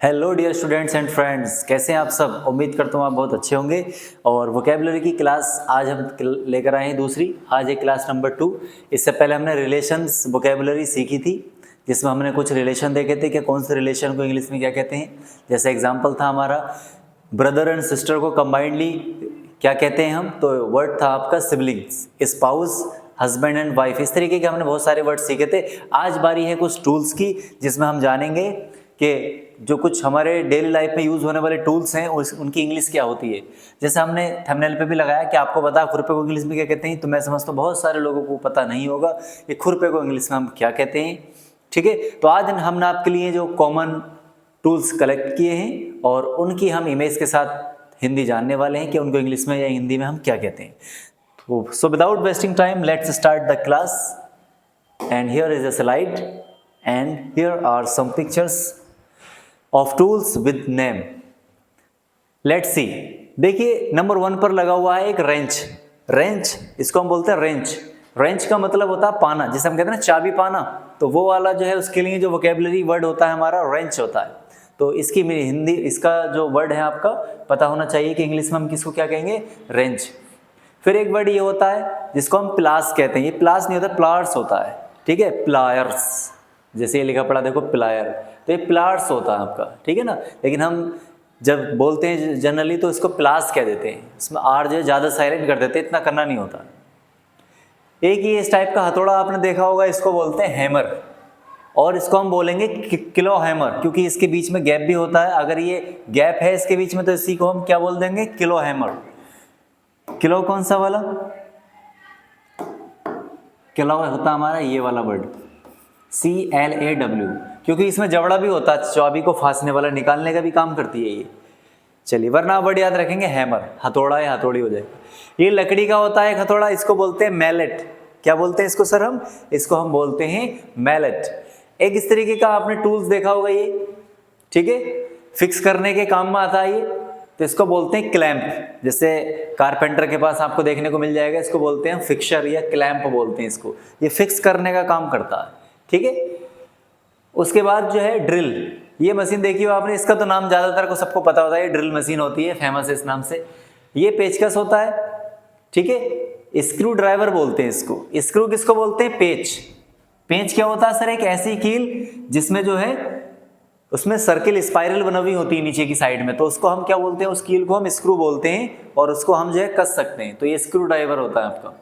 Hello dear students and friends, कैसे हैं आप सब। उम्मीद करता हूँ आप बहुत अच्छे होंगे। और वोकेबलरी की क्लास आज हम लेकर आए हैं दूसरी। आज है क्लास नंबर 2। इससे पहले हमने रिलेशंस वोकेबलरी सीखी थी, जिसमें हमने कुछ रिलेशन देखे थे कि कौन से रिलेशन को इंग्लिश में क्या कहते हैं। जैसे एग्जाम्पल था हमारा ब्रदर एंड सिस्टर को कंबाइंडली क्या कहते हैं हम, तो वर्ड था आपका siblings, spouse, husband and wife. इस तरीके के हमने बहुत सारे वर्ड सीखे थे। आज बारी है कुछ टूल्स की, जिसमें हम जानेंगे कि जो कुछ हमारे डेली लाइफ में यूज़ होने वाले टूल्स हैं उनकी इंग्लिश क्या होती है। जैसे हमने थंबनेल पे भी लगाया कि आपको पता है खुरपे को इंग्लिश में क्या कहते हैं, तो मैं समझता हूँ बहुत सारे लोगों को पता नहीं होगा कि खुरपे को इंग्लिश में हम क्या कहते हैं। ठीक है, तो आज हमने आपके लिए जो कॉमन टूल्स कलेक्ट किए हैं और उनकी हम इमेज के साथ हिंदी जानने वाले हैं कि उनको इंग्लिश में या हिंदी में हम क्या कहते हैं। So without wasting time let's start the class. And here is a slide and here are some pictures of tools with name. Let's see. देखिए नंबर 1 पर लगा हुआ है एक रेंच। रेंच, इसको हम बोलते हैं रेंच। रेंच का मतलब होता है पाना, जिसे हम कहते हैं ना चाबी पाना, तो वो वाला जो है उसके लिए जो वोकेबलरी वर्ड होता है हमारा रेंच होता है। तो इसकी हिंदी, इसका जो वर्ड है आपका पता होना चाहिए कि इंग्लिश में हम किसको क्या कहेंगे, रेंच। फिर एक वर्ड ये होता है जिसको हम प्लास कहते हैं। ये प्लास नहीं होता, प्लायर्स होता है। ठीक है, प्लायर्स, जैसे ये लिखा पड़ा देखो प्लायर, तो ये प्लायर्स होता है आपका। ठीक है ना, लेकिन हम जब बोलते हैं जनरली तो इसको प्लास कह देते हैं। इसमें आर जो है ज़्यादा साइलेंट कर देते हैं, इतना करना नहीं होता। एक ही इस टाइप का हथौड़ा आपने देखा होगा, इसको बोलते हैं हैमर, और इसको हम बोलेंगे किलो हैमर, क्योंकि इसके बीच में गैप भी होता है। अगर ये गैप है इसके बीच में तो इसी को हम क्या बोल देंगे, किलो हैमर। किलो कौन सा वाला, किलो होता हमारा ये वाला वर्ड CLAW, क्योंकि इसमें जबड़ा भी होता है, चाबी को फांसने वाला, निकालने का भी काम करती है ये। चलिए, वरना वर्ड याद रखेंगे हैमर, हथौड़ा या हथौड़ी हो जाएगा। ये लकड़ी का होता है एक हथौड़ा, इसको बोलते हैं मैलेट। क्या बोलते हैं इसको सर हम, इसको हम बोलते हैं मैलेट। एक इस तरीके का आपने टूल्स देखा होगा ये, ठीक है, फिक्स करने के काम में आता है ये, तो इसको बोलते हैं क्लैंप। जैसे कारपेंटर के पास आपको देखने को मिल जाएगा, इसको बोलते हैं फिक्सर या क्लैंप बोलते हैं इसको। ये फिक्स करने का काम करता है। ठीक है, उसके बाद जो है ड्रिल। ये मशीन देखी हो आपने, इसका तो नाम ज़्यादातर को सबको पता होता है, ये ड्रिल मशीन होती है, फेमस है इस नाम से। ये पेचकस होता है। ठीक है, स्क्रू ड्राइवर बोलते हैं इसको। स्क्रू किसको बोलते हैं, पेच। पेच क्या होता है सर, एक ऐसी कील जिसमें जो है उसमें सर्किल स्पाइरल बनी हुई होती है नीचे की साइड में, तो उसको हम क्या बोलते हैं, उस कील को हम स्क्रू बोलते हैं, और उसको हम जो है कस सकते हैं, तो ये स्क्रू ड्राइवर होता है आपका।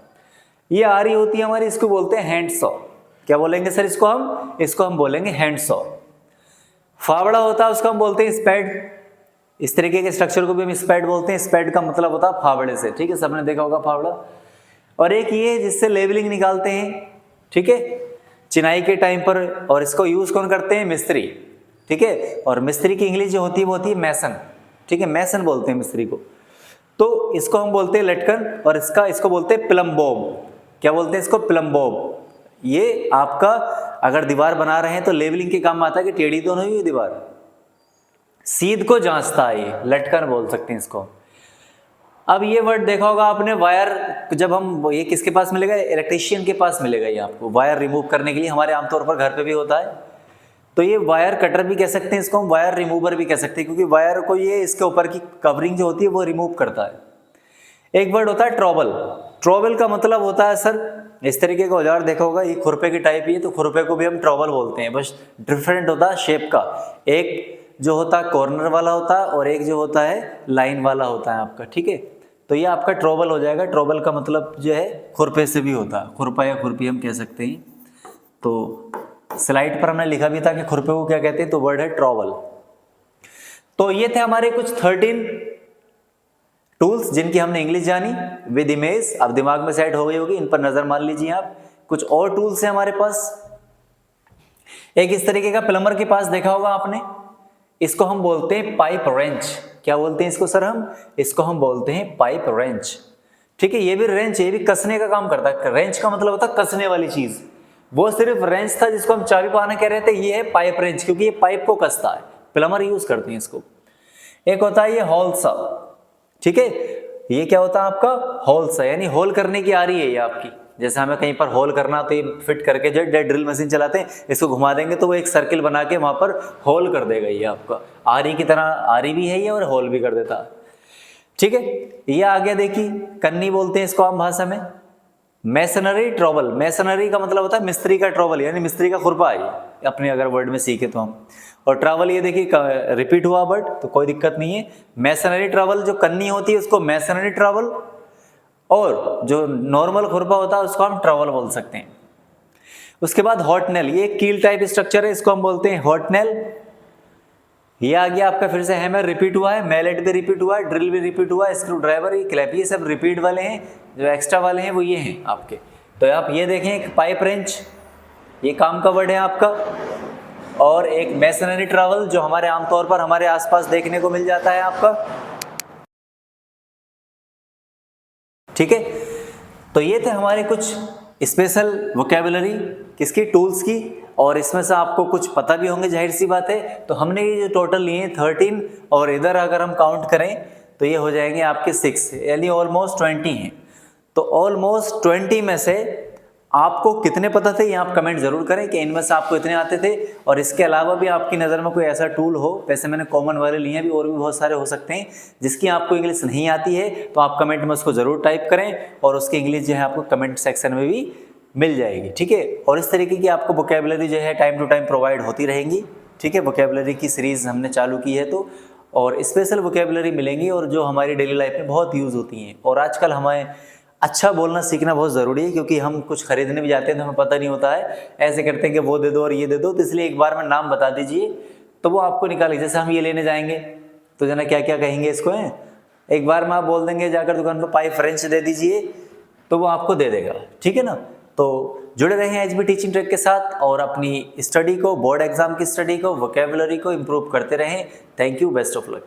ये आरी होती है हमारी, इसको बोलते हैं हैंड सॉ। क्या बोलेंगे सर इसको हम बोलेंगे हैंड सॉ। फावड़ा होता है, उसको हम बोलते हैं स्पैड। इस तरीके के स्ट्रक्चर को भी हम स्पैड बोलते हैं। स्पैड का मतलब होता है फावड़े से। ठीक है, सबने देखा होगा फावड़ा। और एक ये जिससे लेवलिंग निकालते हैं, ठीक है, चिनाई के टाइम पर, और इसको यूज कौन करते हैं, मिस्त्री। ठीक है, और मिस्त्री की इंग्लिश जो होती है वो होती है मैसन। ठीक है, मैसन बोलते हैं मिस्त्री को। तो इसको हम बोलते हैं लटकन, और इसको बोलते हैं प्लम्बोब। क्या बोलते हैं इसको, प्लम्बोब। ये आपका अगर दीवार बना रहे हैं तो लेवलिंग के काम में आता है कि टेढ़ी तो नहीं हुई दीवार, सीध को जांचता है, ये लटकन बोल सकते हैं इसको। अब ये वर्ड देखा होगा आपने, वायर। जब हम ये किसके पास मिलेगा, इलेक्ट्रीशियन के पास मिलेगा ये आपको, वायर रिमूव करने के लिए। हमारे आमतौर पर घर पे भी होता है, तो ये वायर कटर भी कह सकते हैं इसको, हम वायर रिमूवर भी कह सकते हैं, क्योंकि वायर को ये इसके ऊपर की कवरिंग जो होती है वो रिमूव करता है। एक वर्ड होता है ट्रॉबल। ट्रॉबल का मतलब होता है सर, इस तरीके का औजार देखा होगा, ये खुरपे की टाइप ही है, तो खुरपे को भी हम ट्रॉबल बोलते हैं, बस डिफरेंट होता है शेप का। एक जो होता है कॉर्नर वाला होता है, और एक जो होता है लाइन वाला होता है आपका। ठीक है, तो ये आपका ट्रॉबल हो जाएगा। ट्रॉबल का मतलब जो है खुरपे से भी होता है, खुरपा या खुरपी हम कह सकते हैं। तो स्लाइड पर हमने लिखा भी था कि खुरपे को क्या कहते हैं, तो वर्ड है ट्रॉबल। तो ये थे हमारे कुछ 13 टूल्स जिनकी हमने इंग्लिश जानी विद इमेज। अब दिमाग में सेट हो गई होगी, इन पर नजर मान लीजिए आप। कुछ और टूल्स हैं हमारे पास। एक इस तरीके का प्लम्बर के पास देखा होगा आपने, इसको हम बोलते हैं पाइप रेंच। क्या बोलते हैं इसको सर हम, इसको हम बोलते हैं पाइप रेंच। ठीक है, ये भी रेंच, ये भी कसने का काम करता है। रेंच का मतलब होता है कसने वाली चीज। वो सिर्फ रेंच था जिसको हम चाबी पाना कह रहे थे, ये है पाइप रेंच, क्योंकि ये पाइप को कसता है, प्लम्बर यूज करते हैं इसको। एक होता है ये हॉल सा। ठीक है, ये क्या होता है आपका, होल सा, यानी होल करने की आ रही है ये आपकी। जैसे हमें कहीं पर होल करना तो ये फिट करके जो ड्रिल मशीन चलाते हैं, इसको घुमा देंगे तो वो एक सर्किल बना के वहाँ पर होल कर देगा ये आपका। आरी की तरह, आरी भी है ये और होल भी कर देता है। ठीक है, ये आ गया देखिए, कन्नी बोलते हैं इसको आम भाषा में। मैसनरी ट्रॉवल, मैसनरी का मतलब होता है मिस्त्री का ट्रॉवल, यानी मिस्त्री का खुरपा है अपने अगर वर्ड में सीखे तो हम। और ट्रैवल ये देखिए रिपीट हुआ वर्ड तो कोई दिक्कत नहीं है। मैसनरी ट्रैवल जो कन्नी होती है उसको मैसनरी ट्रैवल, और जो नॉर्मल खुरपा होता है उसको हम ट्रैवल बोल सकते हैं। उसके बाद हॉटनेल, ये कील टाइप स्ट्रक्चर है, इसको हम बोलते हैं हॉटनेल। ये आ गया आपका फिर से हैमर रिपीट हुआ है, मैलेट भी रिपीट हुआ है, ड्रिल भी रिपीट हुआ है, स्क्रू ड्राइवर, ये क्लैप, ये सब रिपीट वाले हैं। जो एक्स्ट्रा वाले हैं वो ये हैं आपके। तो आप ये देखें, एक पाइप रेंच ये काम का वर्ड है आपका, और एक मैसनरी ट्रैवल जो हमारे आमतौर पर हमारे आसपास देखने को मिल जाता है आपका। ठीक है, तो ये थे हमारे कुछ स्पेशल वोकैबुलरी किसकी, टूल्स की, और इसमें से आपको कुछ पता भी होंगे, जाहिर सी बात है। तो हमने ये जो टोटल लिए 13, और इधर अगर हम काउंट करें तो ये हो जाएंगे आपके 6, यानी ऑलमोस्ट 20 हैं। तो ऑलमोस्ट 20 में से आपको कितने पता थे, ये आप कमेंट जरूर करें कि इनमें से आपको इतने आते थे। और इसके अलावा भी आपकी नज़र में कोई ऐसा टूल हो, वैसे मैंने कॉमन वाले लिए भी, और भी बहुत सारे हो सकते हैं, जिसकी आपको इंग्लिश नहीं आती है तो आप कमेंट में उसको ज़रूर टाइप करें, और उसकी इंग्लिश जो है आपको कमेंट सेक्शन में भी मिल जाएगी। ठीक है, और इस तरीके की आपको वोकैबुलरी जो है टाइम टू टाइम प्रोवाइड होती रहेंगी। ठीक है, वोकैबुलरी की सीरीज़ हमने चालू की है तो, और स्पेशल वोकैबुलरी मिलेंगी और जो हमारी डेली लाइफ में बहुत यूज़ होती हैं। और आजकल हमें अच्छा बोलना सीखना बहुत ज़रूरी है, क्योंकि हम कुछ खरीदने भी जाते हैं तो हमें पता नहीं होता है, ऐसे करते हैं कि वो दे दो और ये दे दो, तो इसलिए एक बार में नाम बता दीजिए तो वो आपको निकालिए। जैसे हम ये लेने जाएंगे तो जना क्या क्या कहेंगे इसको है, एक बार में आप बोल देंगे जाकर दुकान पर पाइप फ्रेंच दे दीजिए तो वो आपको दे देगा। ठीक है ना, तो जुड़े रहें एचबी टीचिंग ट्रैक के साथ, और अपनी स्टडी को, बोर्ड एग्जाम की स्टडी को, वोकैबुलरी को इम्प्रूव करते रहें। Thank you, best of luck.